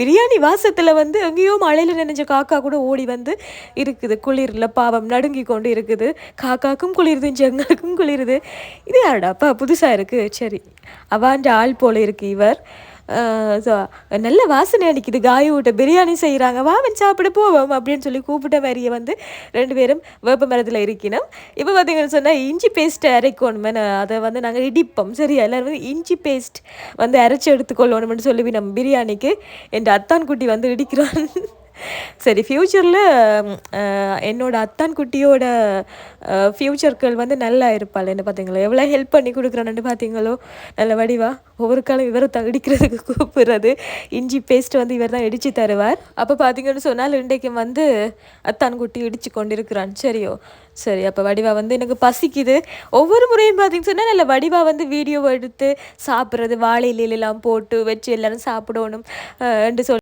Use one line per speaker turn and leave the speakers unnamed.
பிரியாணி வாசத்தில் வந்து எங்கேயோ மழையில் நினைஞ்ச காக்கா கூட ஓடி வந்து இருக்குது குளிரில் பாவம் நடுங்கி கொண்டு இருக்குது. காக்காக்கும் குளிருது எங்களுக்கும் குளிருது. இது யாருடாப்பா புதுசாக இருக்குது. சரி அவான்ற ஆள் போல இருக்கு இவர். ஸோ நல்ல வாசனை அடிக்குது. காய் விட்ட பிரியாணி செய்கிறாங்க, வாவன் சாப்பிட போவோம் அப்படின்னு சொல்லி கூப்பிட்ட மாதிரியே வந்து 2 பேரும் வேப்ப மரத்தில் இருக்கணும். இப்போ பார்த்தீங்கன்னு சொன்னால் இஞ்சி பேஸ்ட்டை அரைக்கணுமே, அதை வந்து நாங்கள் இடிப்போம். சரியா எல்லோரும் வந்து இஞ்சி பேஸ்ட் வந்து அரைச்சி எடுத்துக்கொள்ளணும்னு சொல்லி நம்ம பிரியாணிக்கு என் அத்தான் குட்டி வந்து இடிக்கிறான். சரி ஃப்யூச்சரில் என்னோட அத்தான் குட்டியோட ஃப்யூச்சர்கள் வந்து நல்லா இருப்பாள். என்ன பார்த்தீங்களோ எவ்வளோ ஹெல்ப் பண்ணி கொடுக்குறான்னு பார்த்தீங்களோ. நல்ல வடிவா ஒவ்வொரு காலம் இவரை இடிக்கிறதுக்கு கூப்பிடுறது. இஞ்சி பேஸ்ட் வந்து இவர் தான் இடித்து தருவார். அப்போ பார்த்தீங்கன்னு சொன்னால் இன்றைக்கு வந்து அத்தான் குட்டி இடித்து கொண்டிருக்கிறான். சரியோ சரி அப்போ வடிவா வந்து எனக்கு பசிக்குது. ஒவ்வொரு முறையும் பார்த்தீங்கன்னு சொன்னால் நல்ல வடிவா வந்து வீடியோ எடுத்து சாப்பிட்றது, வாழை இலையெல்லாம் போட்டு வச்சு எல்லோரும் சாப்பிடணும் என்று சொல்லி